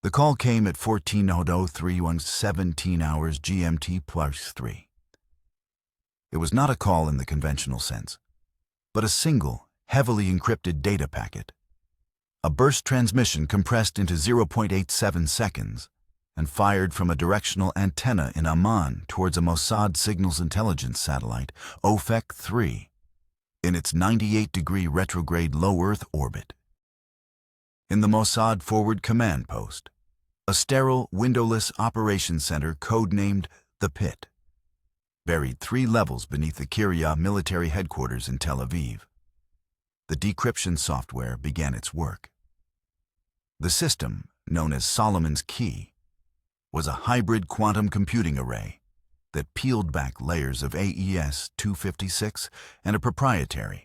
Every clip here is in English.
The call came at 14:03 17 hours GMT plus 3. It was not a call in the conventional sense, but a single, heavily encrypted data packet. A burst transmission compressed into 0.87 seconds and fired from a directional antenna in Amman towards a Mossad signals intelligence satellite, OFEC-3, in its 98-degree retrograde low Earth orbit. In the Mossad Forward Command Post, a sterile, windowless operations center codenamed The Pit, buried 3 levels beneath the Kiryat military headquarters in Tel Aviv. The decryption software began its work. The system, known as Solomon's Key, was a hybrid quantum computing array that peeled back layers of AES-256 and a proprietary,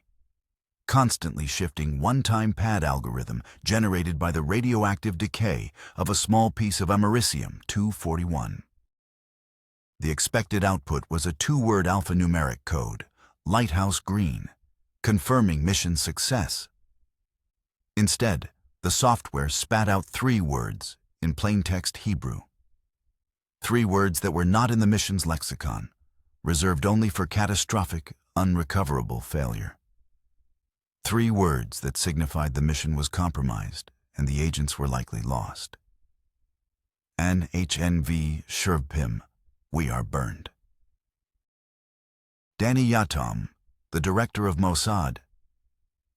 constantly shifting one-time pad algorithm generated by the radioactive decay of a small piece of americium-241. The expected output was a 2-word alphanumeric code, Lighthouse Green, confirming mission success. Instead, the software spat out 3 words in plaintext Hebrew. 3 words that were not in the mission's lexicon, reserved only for catastrophic, unrecoverable failure. 3 words that signified the mission was compromised and the agents were likely lost. NHNV Shurvpim, we are burned. Danny Yatom, the director of Mossad,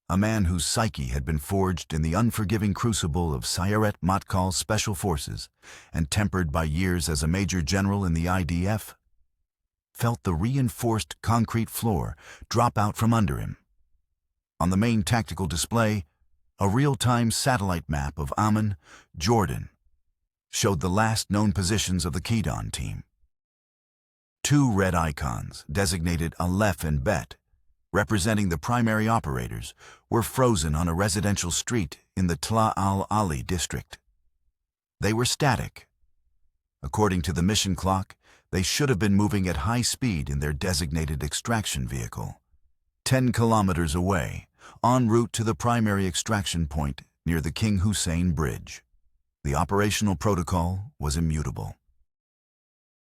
a man whose psyche had been forged in the unforgiving crucible of Sayeret Matkal's special forces and tempered by years as a major general in the IDF, felt the reinforced concrete floor drop out from under him. On the main tactical display, a real-time satellite map of Amman, Jordan, showed the last known positions of the Kedon team. 2 red icons, designated Aleph and Bet, representing the primary operators, were frozen on a residential street in the Tla al-Ali district. They were static. According to the mission clock, they should have been moving at high speed in their designated extraction vehicle, 10 kilometers away, en route to the primary extraction point near the King Hussein Bridge. The operational protocol was immutable.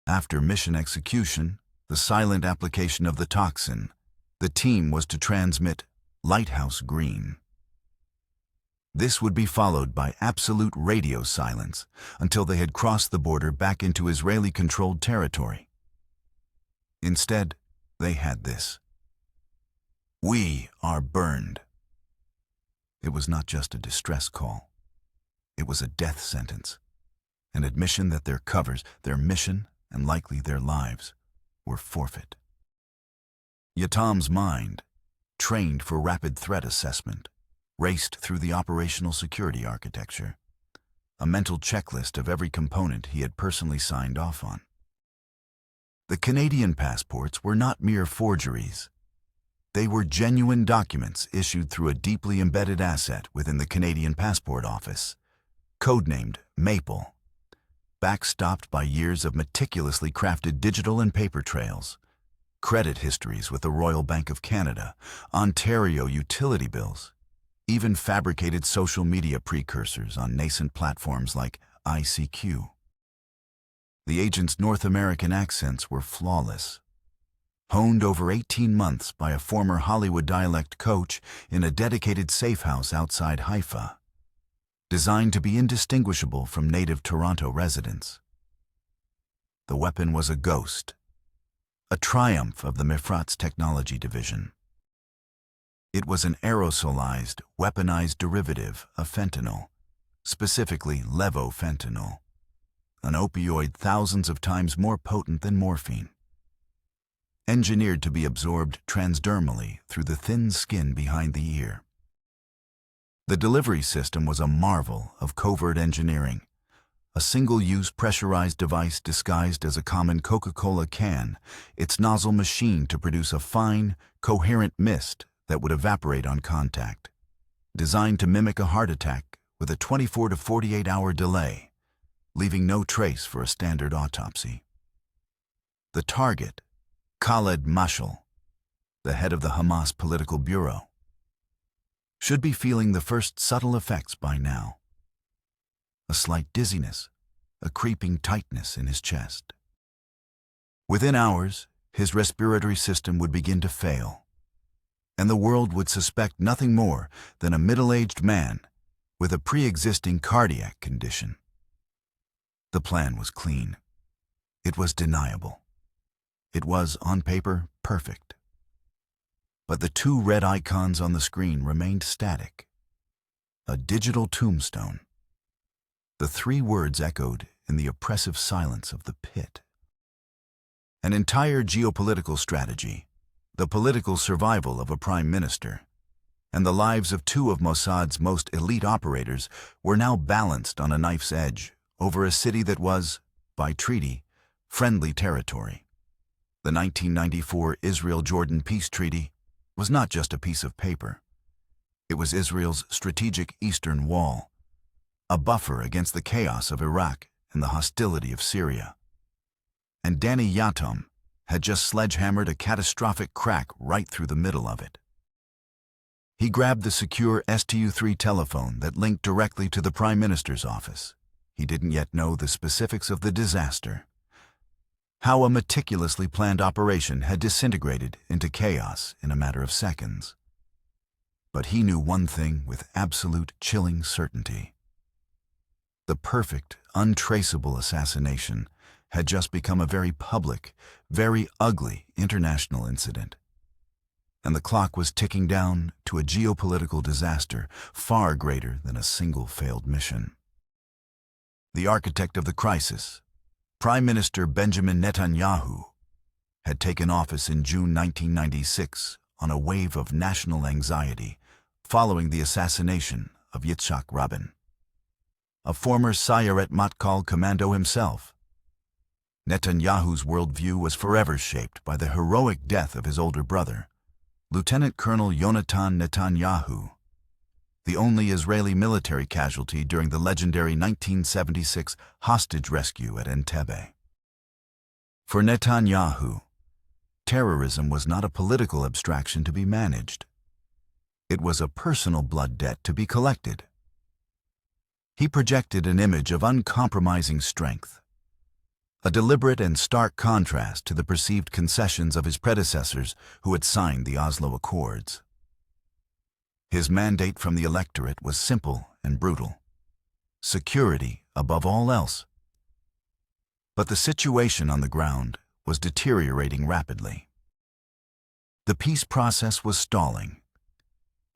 After mission execution, the silent application of the toxin, the team was to transmit Lighthouse Green. This would be followed by absolute radio silence until they had crossed the border back into Israeli-controlled territory. Instead, they had this: we are burned. It was not just a distress call. It was a death sentence, an admission that their covers, their mission, and likely their lives, were forfeit. Yatom's mind, trained for rapid threat assessment, raced through the operational security architecture, a mental checklist of every component he had personally signed off on. The Canadian passports were not mere forgeries. They were genuine documents issued through a deeply embedded asset within the Canadian Passport Office, codenamed Maple, backstopped by years of meticulously crafted digital and paper trails, credit histories with the Royal Bank of Canada, Ontario utility bills, even fabricated social media precursors on nascent platforms like ICQ. The agents' North American accents were flawless, honed over 18 months by a former Hollywood dialect coach in a dedicated safe house outside Haifa, designed to be indistinguishable from native Toronto residents. The weapon was a ghost, a triumph of the Mifrat's technology division. It was an aerosolized, weaponized derivative of fentanyl, specifically levofentanyl, an opioid thousands of times more potent than morphine. Engineered to be absorbed transdermally through the thin skin behind the ear. The delivery system was a marvel of covert engineering, a single-use pressurized device disguised as a common Coca-Cola can, its nozzle machined to produce a fine, coherent mist that would evaporate on contact, designed to mimic a heart attack with a 24 to 48-hour delay, leaving no trace for a standard autopsy. The target, Khaled Mashal, the head of the Hamas political bureau, should be feeling the first subtle effects by now. a slight dizziness, a creeping tightness in his chest. Within hours, his respiratory system would begin to fail, and the world would suspect nothing more than a middle-aged man with a pre-existing cardiac condition. The plan was clean. It was deniable. It was, on paper, perfect. But the two red icons on the screen remained static. A digital tombstone. The three words echoed in the oppressive silence of the pit. An entire geopolitical strategy, the political survival of a prime minister, and the lives of two of Mossad's most elite operators were now balanced on a knife's edge over a city that was, by treaty, friendly territory. The 1994 Israel-Jordan peace treaty was not just a piece of paper. It was Israel's strategic eastern wall, a buffer against the chaos of Iraq and the hostility of Syria. And Danny Yatom had just sledgehammered a catastrophic crack right through the middle of it. He grabbed the secure STU-3 telephone that linked directly to the Prime Minister's office. He didn't yet know the specifics of the disaster. How a meticulously planned operation had disintegrated into chaos in a matter of seconds. But he knew one thing with absolute chilling certainty. The perfect, untraceable assassination had just become a very public, very ugly international incident. And the clock was ticking down to a geopolitical disaster far greater than a single failed mission. The architect of the crisis, Prime Minister Benjamin Netanyahu, had taken office in June 1996 on a wave of national anxiety following the assassination of Yitzhak Rabin, a former Sayeret Matkal commando himself. Netanyahu's worldview was forever shaped by the heroic death of his older brother, Lieutenant Colonel Yonatan Netanyahu, the only Israeli military casualty during the legendary 1976 hostage rescue at Entebbe. For Netanyahu, terrorism was not a political abstraction to be managed. It was a personal blood debt to be collected. He projected an image of uncompromising strength, a deliberate and stark contrast to the perceived concessions of his predecessors who had signed the Oslo Accords. His mandate from the electorate was simple and brutal: security above all else. But the situation on the ground was deteriorating rapidly. The peace process was stalling,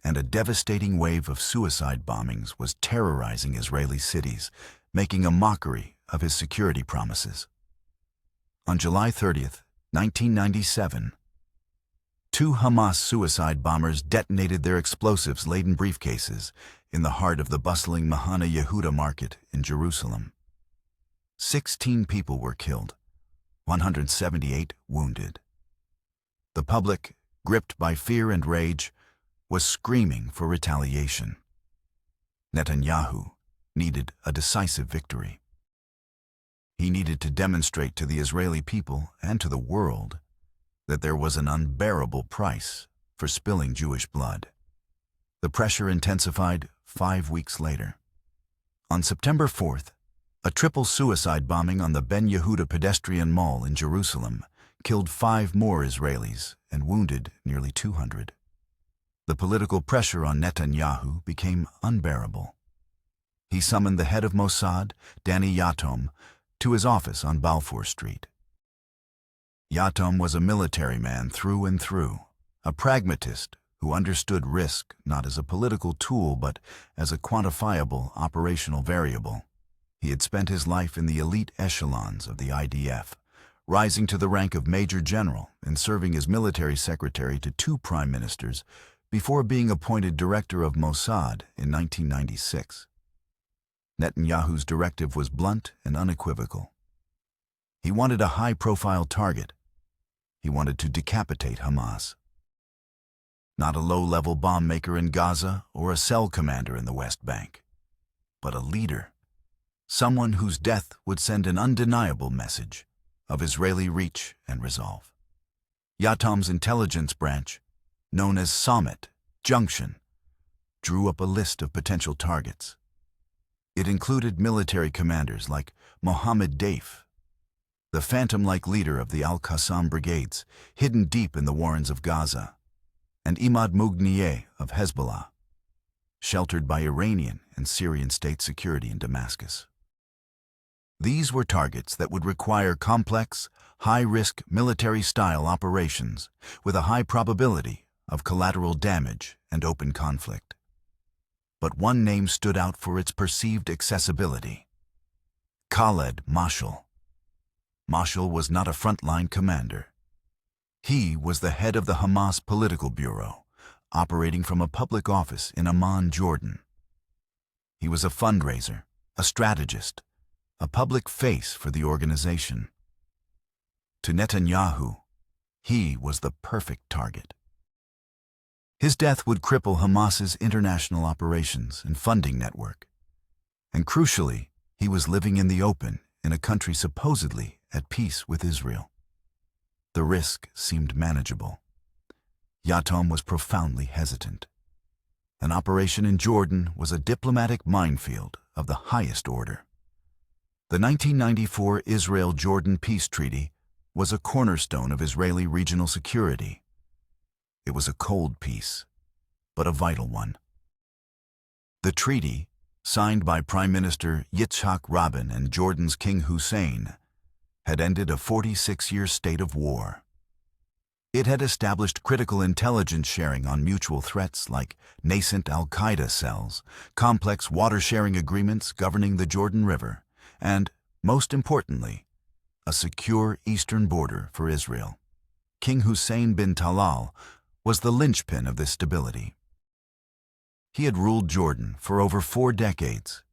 and a devastating wave of suicide bombings was terrorizing Israeli cities, making a mockery of his security promises. On July 30th, 1997, two Hamas suicide bombers detonated their explosives-laden briefcases in the heart of the bustling Mahana Yehuda market in Jerusalem. 16 people were killed, 178 wounded. The public, gripped by fear and rage, was screaming for retaliation. Netanyahu needed a decisive victory. He needed to demonstrate to the Israeli people and to the world that there was an unbearable price for spilling Jewish blood. The pressure intensified 5 weeks later. On September 4th, a triple suicide bombing on the Ben Yehuda pedestrian mall in Jerusalem killed 5 more Israelis and wounded nearly 200. The political pressure on Netanyahu became unbearable. He summoned the head of Mossad, Danny Yatom, to his office on Balfour Street. Yatom was a military man through and through, a pragmatist who understood risk not as a political tool but as a quantifiable operational variable. He had spent his life in the elite echelons of the IDF, rising to the rank of Major General and serving as military secretary to 2 prime ministers before being appointed director of Mossad in 1996. Netanyahu's directive was blunt and unequivocal. He wanted a high-profile target. He wanted to decapitate Hamas. Not a low-level bomb maker in Gaza or a cell commander in the West Bank, but a leader, someone whose death would send an undeniable message of Israeli reach and resolve. Yatom's intelligence branch, known as Summit Junction, drew up a list of potential targets. It included military commanders like Mohammed Daif, the phantom-like leader of the Al-Qassam brigades, hidden deep in the warrens of Gaza, and Imad Mughniyeh of Hezbollah, sheltered by Iranian and Syrian state security in Damascus. These were targets that would require complex, high-risk military-style operations with a high probability of collateral damage and open conflict. But one name stood out for its perceived accessibility: Khaled Mashal. Mashal was not a frontline commander. He was the head of the Hamas political bureau, operating from a public office in Amman, Jordan. He was a fundraiser, a strategist, a public face for the organization. To Netanyahu, he was the perfect target. His death would cripple Hamas's international operations and funding network. And crucially, he was living in the open in a country supposedly at peace with Israel. The risk seemed manageable. Yatom was profoundly hesitant. An operation in Jordan was a diplomatic minefield of the highest order. The 1994 Israel-Jordan Peace Treaty was a cornerstone of Israeli regional security. It was a cold peace, but a vital one. The treaty, signed by Prime Minister Yitzhak Rabin and Jordan's King Hussein, had ended a 46-year state of war. It had established critical intelligence sharing on mutual threats like nascent al-Qaeda cells, complex water-sharing agreements governing the Jordan River, and, most importantly, a secure eastern border for Israel. King Hussein bin Talal was the linchpin of this stability. He had ruled Jordan for over 4 decades,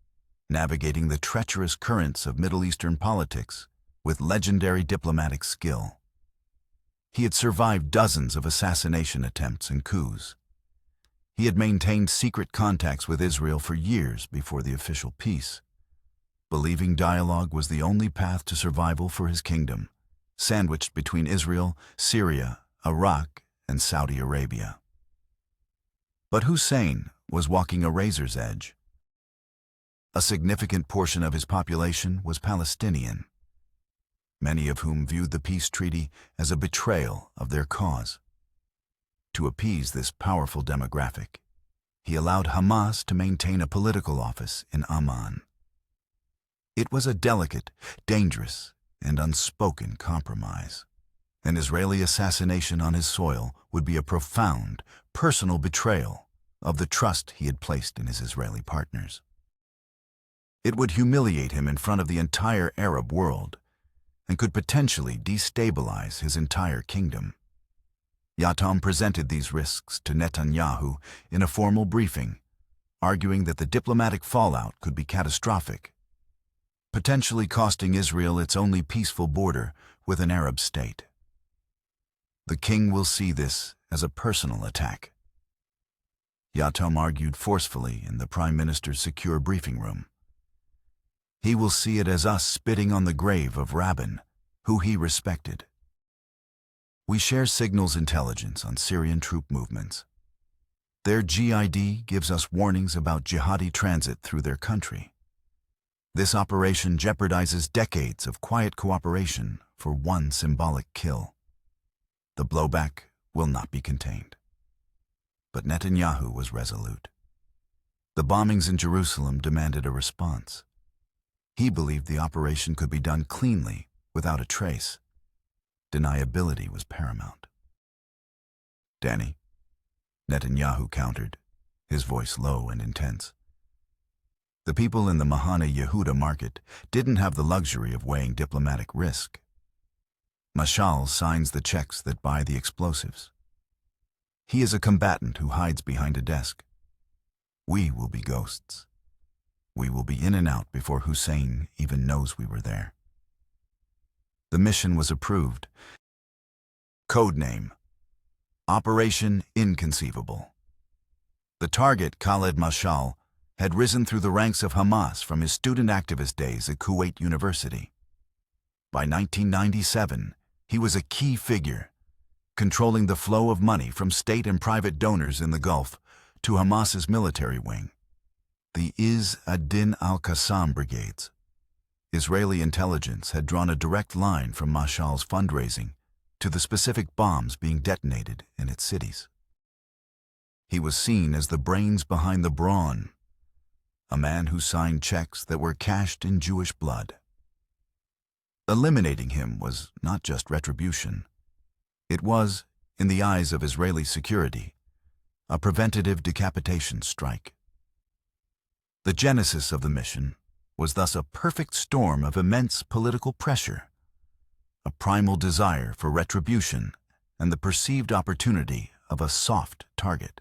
navigating the treacherous currents of Middle Eastern politics with legendary diplomatic skill. He had survived dozens of assassination attempts and coups. He had maintained secret contacts with Israel for years before the official peace, believing dialogue was the only path to survival for his kingdom, sandwiched between Israel, Syria, Iraq, and Saudi Arabia. But Hussein was walking a razor's edge. A significant portion of his population was Palestinian, many of whom viewed the peace treaty as a betrayal of their cause. To appease this powerful demographic, he allowed Hamas to maintain a political office in Amman. It was a delicate, dangerous, and unspoken compromise. An Israeli assassination on his soil would be a profound, personal betrayal of the trust he had placed in his Israeli partners. It would humiliate him in front of the entire Arab world and could potentially destabilize his entire kingdom. Yatom presented these risks to Netanyahu in a formal briefing, arguing that the diplomatic fallout could be catastrophic, potentially costing Israel its only peaceful border with an Arab state. The king will see this as a personal attack. Yatom argued forcefully in the Prime Minister's secure briefing room. He will see it as us spitting on the grave of Rabin, who he respected. We share signals intelligence on Syrian troop movements. Their GID gives us warnings about jihadi transit through their country. This operation jeopardizes decades of quiet cooperation for one symbolic kill. The blowback will not be contained. But Netanyahu was resolute. The bombings in Jerusalem demanded a response. He believed the operation could be done cleanly, without a trace. Deniability was paramount. "Danny," Netanyahu countered, his voice low and intense. The people in the Mahane Yehuda market didn't have the luxury of weighing diplomatic risk. Mashal signs the checks that buy the explosives. He is a combatant who hides behind a desk. We will be ghosts. We will be in and out before Hussein even knows we were there. The mission was approved. Codename: Operation Inconceivable. The target, Khaled Mashal, had risen through the ranks of Hamas from his student activist days at Kuwait University. By 1997, he was a key figure, controlling the flow of money from state and private donors in the Gulf to Hamas's military wing. the Izz ad-Din al-Qassam brigades. Israeli intelligence had drawn a direct line from Mash'al's fundraising to the specific bombs being detonated in its cities. He was seen as the brains behind the brawn, a man who signed checks that were cashed in Jewish blood. Eliminating him was not just retribution. It was, in the eyes of Israeli security, a preventative decapitation strike. The genesis of the mission was thus a perfect storm of immense political pressure, a primal desire for retribution, and the perceived opportunity of a soft target.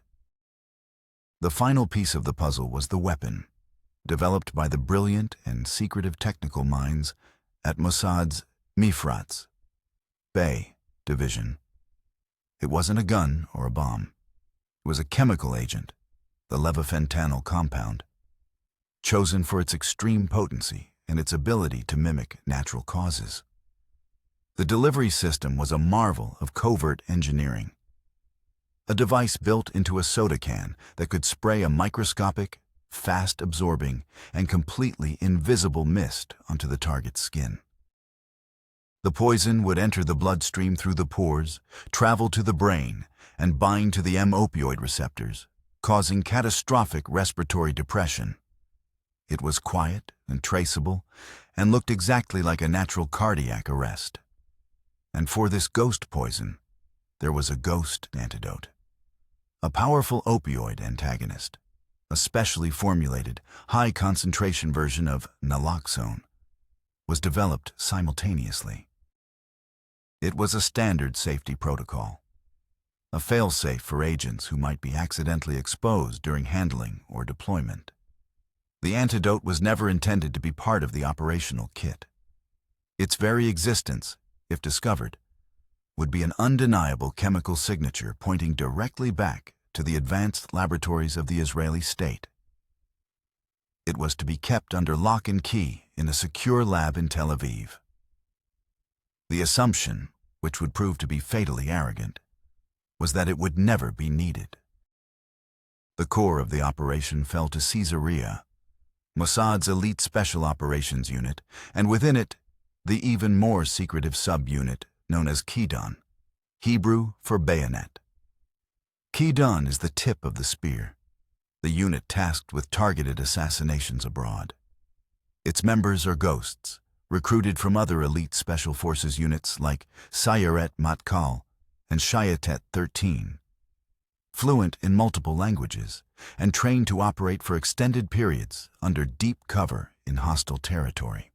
The final piece of the puzzle was the weapon, developed by the brilliant and secretive technical minds at Mossad's Mifratz Bay division. It wasn't a gun or a bomb. It was a chemical agent, the levofentanyl compound, chosen for its extreme potency and its ability to mimic natural causes. The delivery system was a marvel of covert engineering. A device built into a soda can that could spray a microscopic, fast-absorbing, and completely invisible mist onto the target's skin. The poison would enter the bloodstream through the pores, travel to the brain, and bind to the M-opioid receptors, causing catastrophic respiratory depression. It was quiet and traceable, and looked exactly like a natural cardiac arrest. And for this ghost poison, there was a ghost antidote. A powerful opioid antagonist, a specially formulated, high-concentration version of naloxone, was developed simultaneously. It was a standard safety protocol, a fail-safe for agents who might be accidentally exposed during handling or deployment. The antidote was never intended to be part of the operational kit. Its very existence, if discovered, would be an undeniable chemical signature pointing directly back to the advanced laboratories of the Israeli state. It was to be kept under lock and key in a secure lab in Tel Aviv. The assumption, which would prove to be fatally arrogant, was that it would never be needed. The core of the operation fell to Caesarea, Mossad's elite special operations unit, and within it, the even more secretive sub-unit known as Kidon, Hebrew for bayonet. Kidon is the tip of the spear, the unit tasked with targeted assassinations abroad. Its members are ghosts, recruited from other elite special forces units like Sayeret Matkal and Shayatet 13, fluent in multiple languages, and trained to operate for extended periods under deep cover in hostile territory.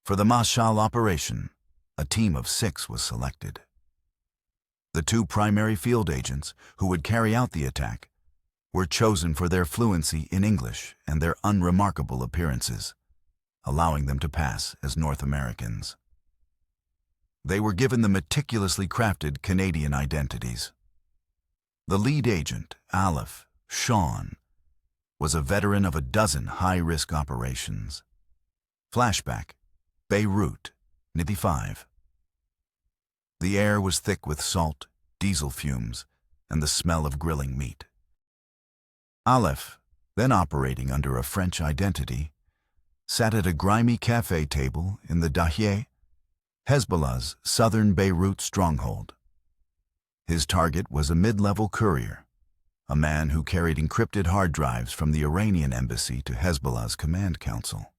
For the Mashal operation, a team of 6 was selected. The 2 primary field agents who would carry out the attack were chosen for their fluency in English and their unremarkable appearances, allowing them to pass as North Americans. They were given the meticulously crafted Canadian identities. The lead agent, Aleph, Sean, was a veteran of a dozen high-risk operations. Flashback, Beirut, 95. The air was thick with salt, diesel fumes, and the smell of grilling meat. Aleph, then operating under a French identity, sat at a grimy cafe table in the Dahieh, Hezbollah's southern Beirut stronghold. His target was a mid-level courier, a man who carried encrypted hard drives from the Iranian embassy to Hezbollah's command council.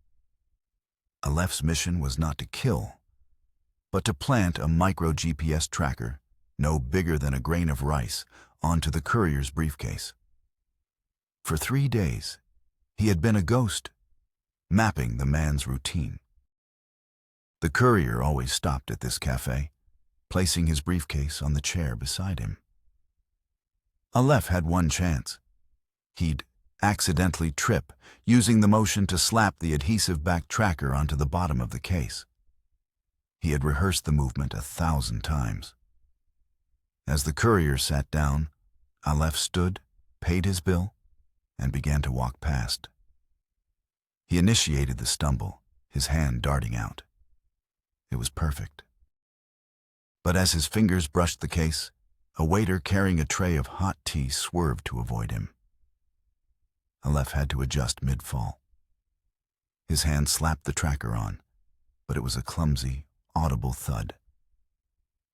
Aleph's mission was not to kill, but to plant a micro-GPS tracker, no bigger than a grain of rice, onto the courier's briefcase. For 3 days, he had been a ghost, mapping the man's routine. The courier always stopped at this cafe, placing his briefcase on the chair beside him. Aleph had one chance. He'd accidentally trip, using the motion to slap the adhesive back tracker onto the bottom of the case. He had rehearsed the movement 1,000 times. As the courier sat down, Aleph stood, paid his bill, and began to walk past. He initiated the stumble, his hand darting out. It was perfect. But as his fingers brushed the case, a waiter carrying a tray of hot tea swerved to avoid him. Aleph had to adjust mid-fall. His hand slapped the tracker on, but it was a clumsy, audible thud.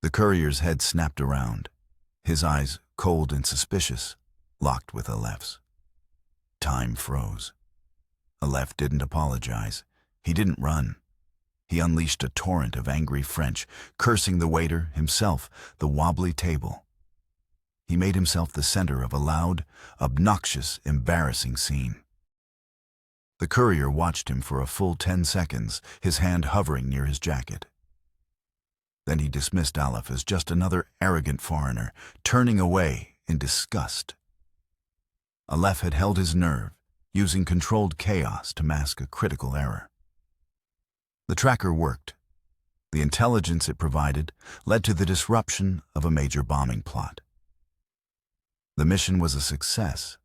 The courier's head snapped around, his eyes, cold and suspicious, locked with Aleph's. Time froze. Aleph didn't apologize. He didn't run. He unleashed a torrent of angry French, cursing the waiter, himself, the wobbly table. He made himself the center of a loud, obnoxious, embarrassing scene. The courier watched him for a full 10 seconds, his hand hovering near his jacket. Then he dismissed Aleph as just another arrogant foreigner, turning away in disgust. Aleph had held his nerve, using controlled chaos to mask a critical error. The tracker worked. The intelligence it provided led to the disruption of a major bombing plot. The mission was a success,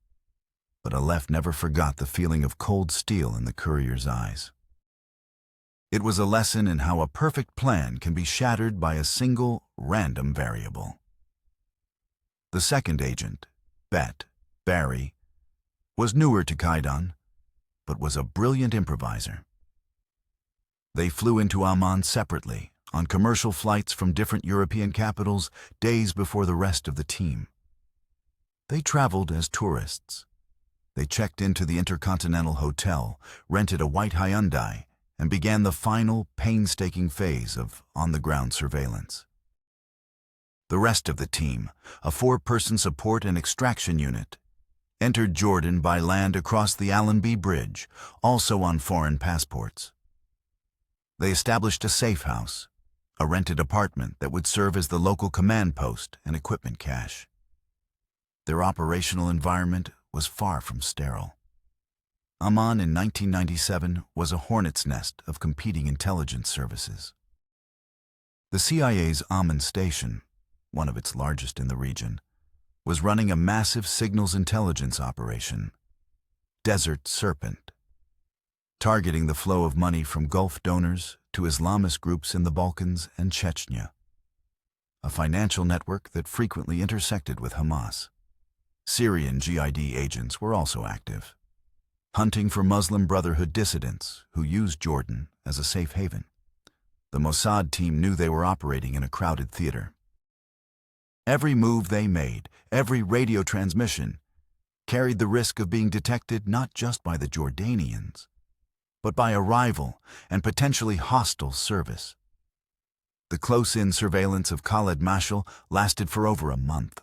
but Aleph never forgot the feeling of cold steel in the courier's eyes. It was a lesson in how a perfect plan can be shattered by a single, random variable. The second agent, Barry, was newer to Kaidan, but was a brilliant improviser. They flew into Amman separately, on commercial flights from different European capitals, days before the rest of the team. They traveled as tourists. They checked into the Intercontinental Hotel, rented a white Hyundai, and began the final, painstaking phase of on-the-ground surveillance. The rest of the team, a 4-person support and extraction unit, entered Jordan by land across the Allenby Bridge, also on foreign passports. They established a safe house, a rented apartment that would serve as the local command post and equipment cache. Their operational environment was far from sterile. Amman in 1997 was a hornet's nest of competing intelligence services. The CIA's Amman station, one of its largest in the region, was running a massive signals intelligence operation, Desert Serpent, targeting the flow of money from Gulf donors to Islamist groups in the Balkans and Chechnya, a financial network that frequently intersected with Hamas. Syrian GID agents were also active, hunting for Muslim Brotherhood dissidents who used Jordan as a safe haven. The Mossad team knew they were operating in a crowded theater. Every move they made, every radio transmission, carried the risk of being detected not just by the Jordanians, but by a rival and potentially hostile service. The close-in surveillance of Khaled Mashal lasted for over a month.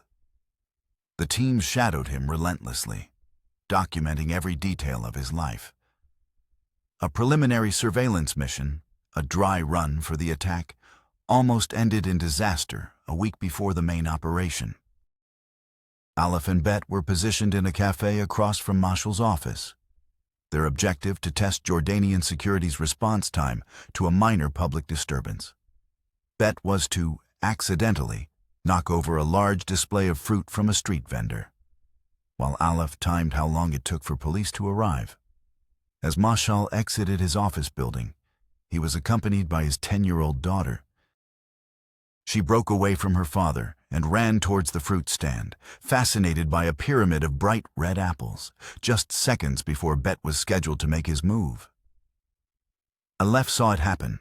The team shadowed him relentlessly, documenting every detail of his life. A preliminary surveillance mission, a dry run for the attack, almost ended in disaster a week before the main operation. Aleph and Bet were positioned in a cafe across from Mashal's office, their objective to test Jordanian security's response time to a minor public disturbance. Bet was to, accidentally, knock over a large display of fruit from a street vendor, while Aleph timed how long it took for police to arrive. As Mashal exited his office building, he was accompanied by his 10-year-old daughter. She broke away from her father and ran towards the fruit stand, fascinated by a pyramid of bright red apples, just seconds before Bet was scheduled to make his move. Aleph saw it happen.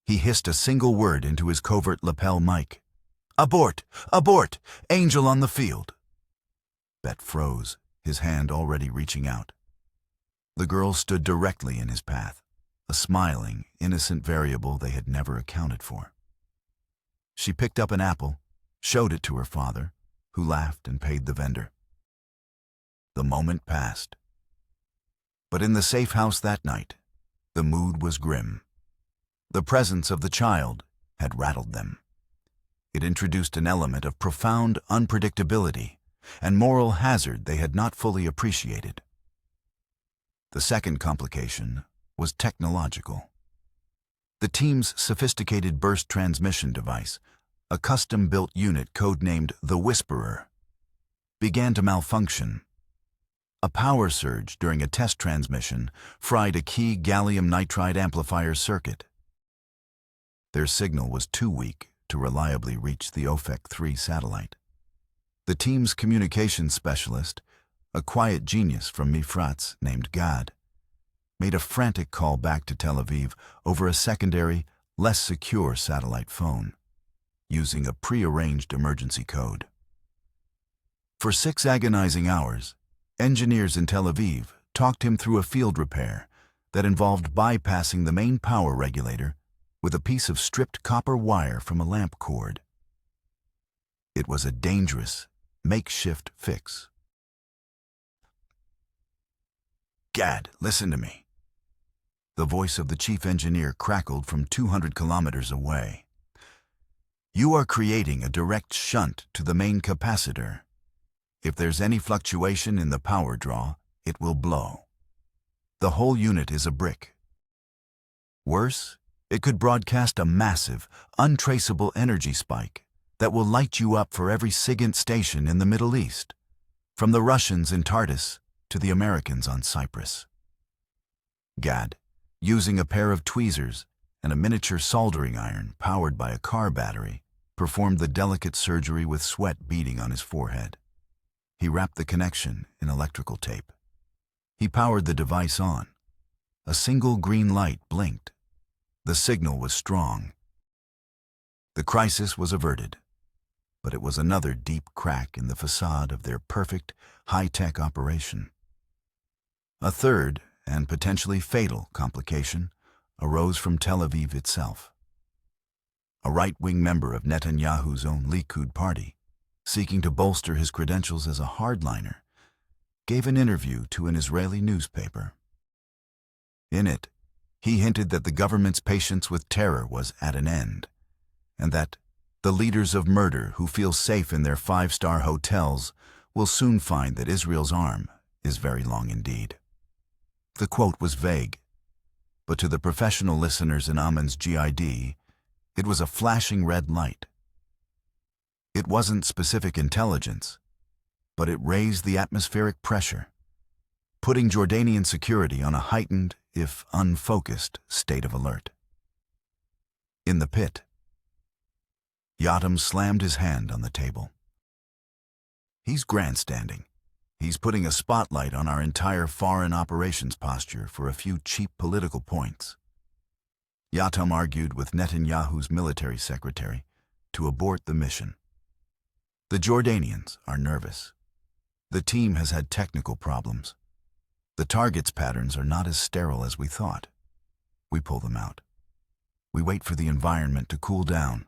He hissed a single word into his covert lapel mic. "Abort! Abort! Angel on the field!" Bet froze, his hand already reaching out. The girl stood directly in his path, a smiling, innocent variable they had never accounted for. She picked up an apple, showed it to her father, who laughed and paid the vendor. The moment passed. But in the safe house that night, the mood was grim. The presence of the child had rattled them. It introduced an element of profound unpredictability and moral hazard they had not fully appreciated. The second complication was technological. The team's sophisticated burst transmission device, a custom-built unit codenamed the Whisperer, began to malfunction. A power surge during a test transmission fried a key gallium nitride amplifier circuit. Their signal was too weak to reliably reach the OFEC-3 satellite. The team's communications specialist, a quiet genius from Mifrats named Gad, made a frantic call back to Tel Aviv over a secondary, less secure satellite phone, using a pre-arranged emergency code. For 6 agonizing hours, engineers in Tel Aviv talked him through a field repair that involved bypassing the main power regulator with a piece of stripped copper wire from a lamp cord. It was a dangerous, makeshift fix. "Gad, listen to me." The voice of the chief engineer crackled from 200 kilometers away. "You are creating a direct shunt to the main capacitor. If there's any fluctuation in the power draw, it will blow. The whole unit is a brick. Worse, it could broadcast a massive, untraceable energy spike that will light you up for every SIGINT station in the Middle East, from the Russians in Tartus to the Americans on Cyprus." Gad, using a pair of tweezers and a miniature soldering iron powered by a car battery, performed the delicate surgery with sweat beading on his forehead. He wrapped the connection in electrical tape. He powered the device on. A single green light blinked. The signal was strong. The crisis was averted, but it was another deep crack in the facade of their perfect, high-tech operation. A third, and potentially fatal, complication arose from Tel Aviv itself. A right-wing member of Netanyahu's own Likud party, seeking to bolster his credentials as a hardliner, gave an interview to an Israeli newspaper. In it, he hinted that the government's patience with terror was at an end, and that the leaders of murder who feel safe in their 5-star hotels will soon find that Israel's arm is very long indeed. The quote was vague, but to the professional listeners in Amman's GID, it was a flashing red light. It wasn't specific intelligence, but it raised the atmospheric pressure, putting Jordanian security on a heightened, if unfocused, state of alert. In the pit, Yotam slammed his hand on the table. "He's grandstanding. He's putting a spotlight on our entire foreign operations posture for a few cheap political points." Yotam argued with Netanyahu's military secretary to abort the mission. "The Jordanians are nervous. The team has had technical problems. The target's patterns are not as sterile as we thought. We pull them out. We wait for the environment to cool down."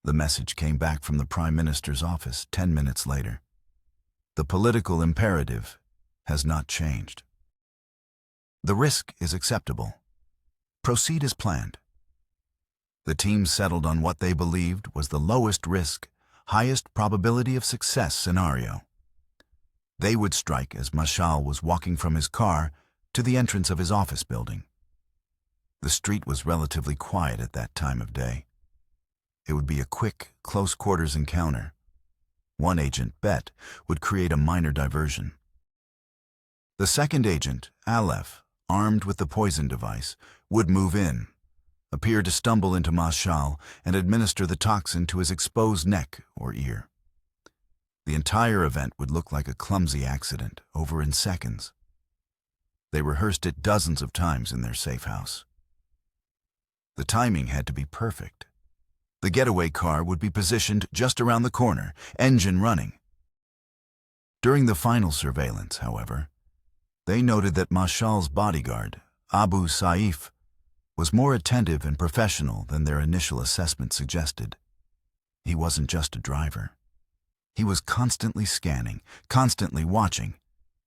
The message came back from the Prime Minister's office 10 minutes later. The political imperative has not changed. "The risk is acceptable. Proceed as planned." The team settled on what they believed was the lowest risk, highest probability of success scenario. They would strike as Mashal was walking from his car to the entrance of his office building. The street was relatively quiet at that time of day. It would be a quick, close-quarters encounter. One agent, Bet, would create a minor diversion. The second agent, Aleph, armed with the poison device, would move in, appear to stumble into Mashal and administer the toxin to his exposed neck or ear. The entire event would look like a clumsy accident, over in seconds. They rehearsed it dozens of times in their safe house. The timing had to be perfect. The getaway car would be positioned just around the corner, engine running. During the final surveillance, however, they noted that Mashal's bodyguard, Abu Saif, was more attentive and professional than their initial assessment suggested. He wasn't just a driver. He was constantly scanning, constantly watching,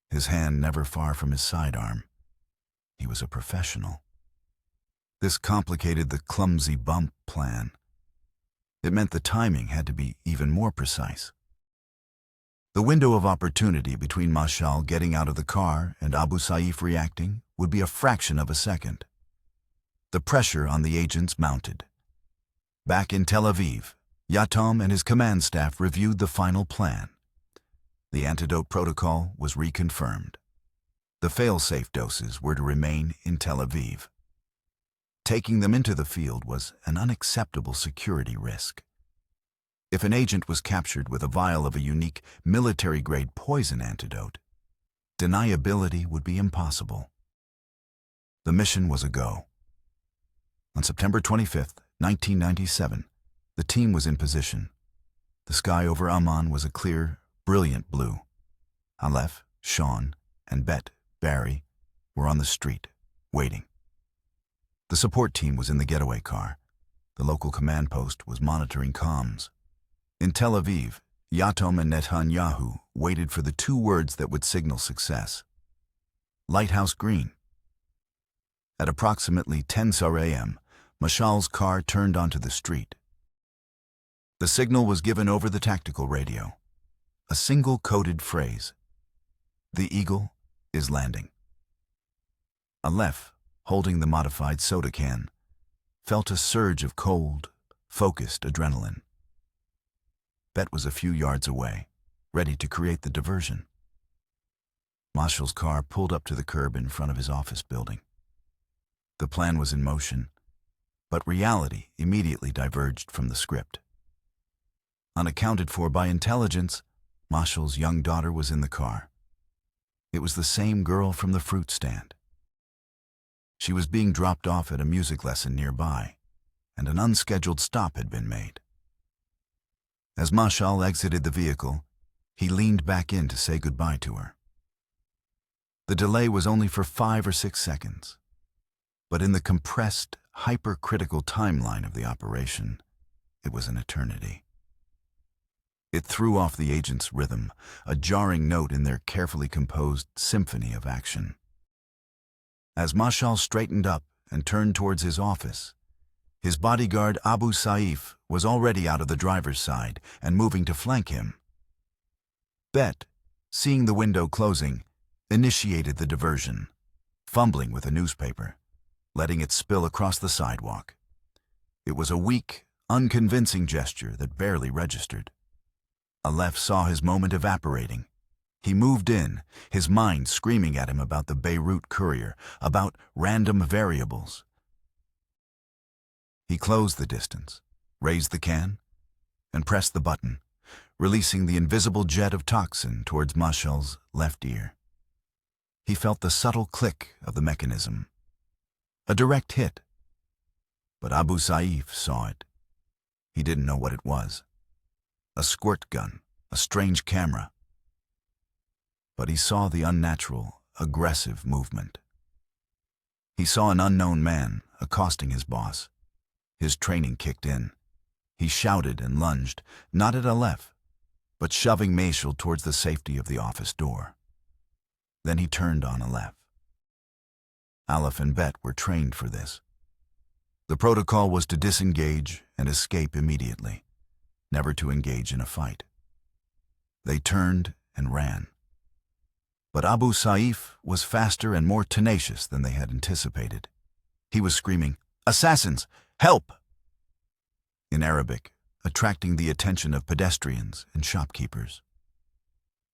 his hand never far from his sidearm. He was a professional. This complicated the clumsy bump plan. It meant the timing had to be even more precise. The window of opportunity between Mashal getting out of the car and Abu Saif reacting would be a fraction of a second. The pressure on the agents mounted. Back in Tel Aviv, Yotam and his command staff reviewed the final plan. The Antidote protocol was reconfirmed. The fail-safe doses were to remain in Tel Aviv. Taking them into the field was an unacceptable security risk. If an agent was captured with a vial of a unique military-grade poison antidote, deniability would be impossible. The mission was a go. On September 25, 1997, the team was in position. The sky over Amman was a clear, brilliant blue. Aleph, Sean, and Bet, Barry, were on the street, waiting. The support team was in the getaway car. The local command post was monitoring comms. In Tel Aviv, Yatom and Netanyahu waited for the two words that would signal success. Lighthouse Green. At approximately 10 a.m., Mashal's car turned onto the street. The signal was given over the tactical radio. A single coded phrase. The Eagle is landing. Aleph, holding the modified soda can, felt a surge of cold, focused adrenaline. Bet was a few yards away, ready to create the diversion. Mashal's car pulled up to the curb in front of his office building. The plan was in motion, but reality immediately diverged from the script. Unaccounted for by intelligence, Mashal's young daughter was in the car. It was the same girl from the fruit stand. She was being dropped off at a music lesson nearby, and an unscheduled stop had been made. As Mashal exited the vehicle, he leaned back in to say goodbye to her. The delay was only for 5 or 6 seconds, but in the compressed, hypercritical timeline of the operation, it was an eternity. It threw off the agents' rhythm, a jarring note in their carefully composed symphony of action. As Mashal straightened up and turned towards his office, his bodyguard Abu Saif was already out of the driver's side and moving to flank him. Bet, seeing the window closing, initiated the diversion, fumbling with a newspaper, letting it spill across the sidewalk. It was a weak, unconvincing gesture that barely registered. Aleph saw his moment evaporating. He moved in, his mind screaming at him about the Beirut courier, about random variables. He closed the distance, raised the can, and pressed the button, releasing the invisible jet of toxin towards Mashal's left ear. He felt the subtle click of the mechanism. A direct hit. But Abu Saif saw it. He didn't know what it was. A squirt gun, a strange camera. But he saw the unnatural, aggressive movement. He saw an unknown man accosting his boss. His training kicked in. He shouted and lunged, not at Aleph, but shoving Mashal towards the safety of the office door. Then he turned on Aleph. Aleph and Bet were trained for this. The protocol was to disengage and escape immediately, never to engage in a fight. They turned and ran. But Abu Saif was faster and more tenacious than they had anticipated. He was screaming, "Assassins! Help!" in Arabic, attracting the attention of pedestrians and shopkeepers.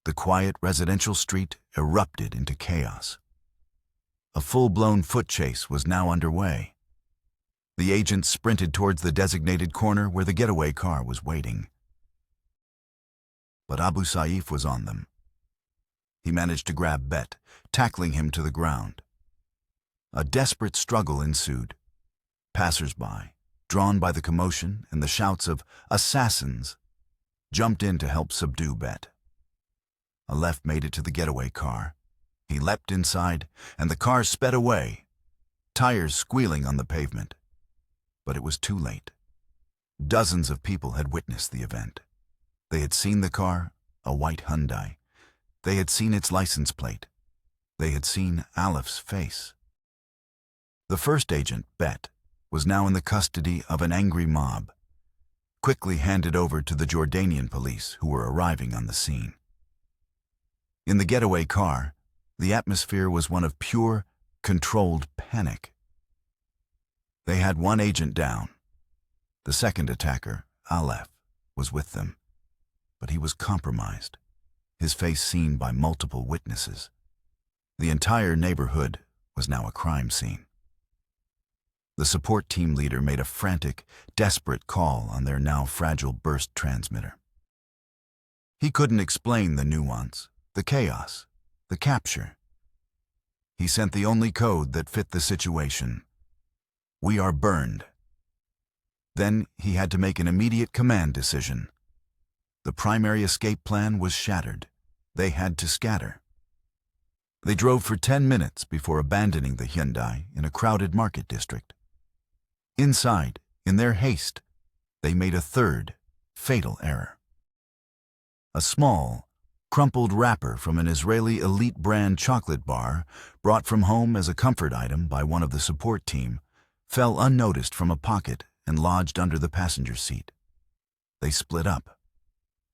The quiet residential street erupted into chaos. A full-blown foot chase was now underway. The agents sprinted towards the designated corner where the getaway car was waiting. But Abu Saif was on them. He managed to grab Bet, tackling him to the ground. A desperate struggle ensued. Passers-by, drawn by the commotion and the shouts of "Assassins," jumped in to help subdue Bet. Aleph made it to the getaway car. He leapt inside, and the car sped away, tires squealing on the pavement. But it was too late. Dozens of people had witnessed the event. They had seen the car, a white Hyundai. They had seen its license plate. They had seen Aleph's face. The first agent, Bet, was now in the custody of an angry mob, quickly handed over to the Jordanian police who were arriving on the scene. In the getaway car, the atmosphere was one of pure, controlled panic. They had one agent down. The second attacker, Aleph, was with them, but he was compromised, his face seen by multiple witnesses. The entire neighborhood was now a crime scene. The support team leader made a frantic, desperate call on their now fragile burst transmitter. He couldn't explain the nuance, the chaos. the capture. He sent the only code that fit the situation. "We are burned." Then he had to make an immediate command decision. The primary escape plan was shattered. They had to scatter. They drove for 10 minutes before abandoning the Hyundai in a crowded market district. Inside, in their haste, they made a third, fatal error. A small, crumpled wrapper from an Israeli elite brand chocolate bar, brought from home as a comfort item by one of the support team, fell unnoticed from a pocket and lodged under the passenger seat. They split up.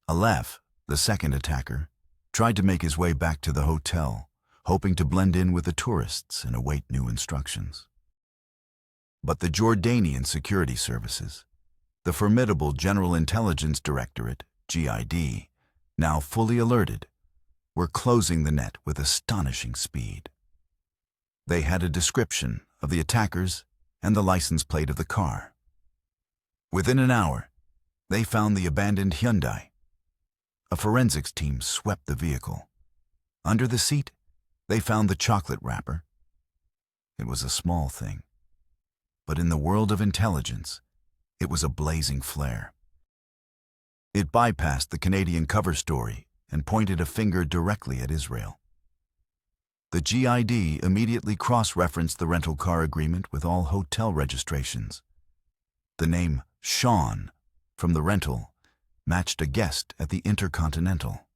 Aleph, the second attacker, tried to make his way back to the hotel, hoping to blend in with the tourists and await new instructions. But the Jordanian Security Services, the formidable General Intelligence Directorate, GID, now fully alerted, were closing the net with astonishing speed. They had a description of the attackers and the license plate of the car. Within an hour, they found the abandoned Hyundai. A forensics team swept the vehicle. Under the seat, they found the chocolate wrapper. It was a small thing, but in the world of intelligence, it was a blazing flare. It bypassed the Canadian cover story and pointed a finger directly at Israel. The GID immediately cross-referenced the rental car agreement with all hotel registrations. The name Sean from the rental matched a guest at the Intercontinental.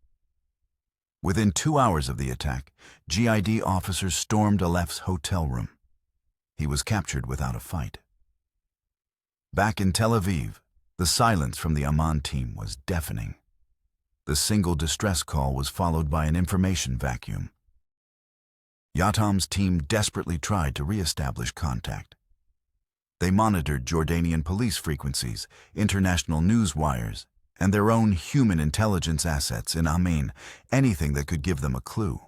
Within 2 hours of the attack, GID officers stormed Aleph's hotel room. He was captured without a fight. Back in Tel Aviv, the silence from the Amman team was deafening. The single distress call was followed by an information vacuum. Yatam's team desperately tried to re-establish contact. They monitored Jordanian police frequencies, international news wires, and their own human intelligence assets in Amman, anything that could give them a clue.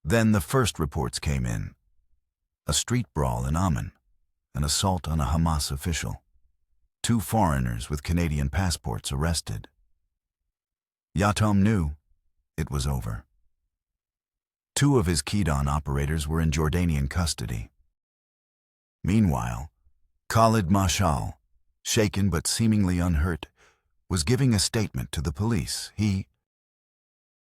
Then the first reports came in. A street brawl in Amman, an assault on a Hamas official, 2 foreigners with Canadian passports arrested. Yatam knew it was over. 2 of his Kidon operators were in Jordanian custody. Meanwhile, Khalid Mashal, shaken but seemingly unhurt, was giving a statement to the police. He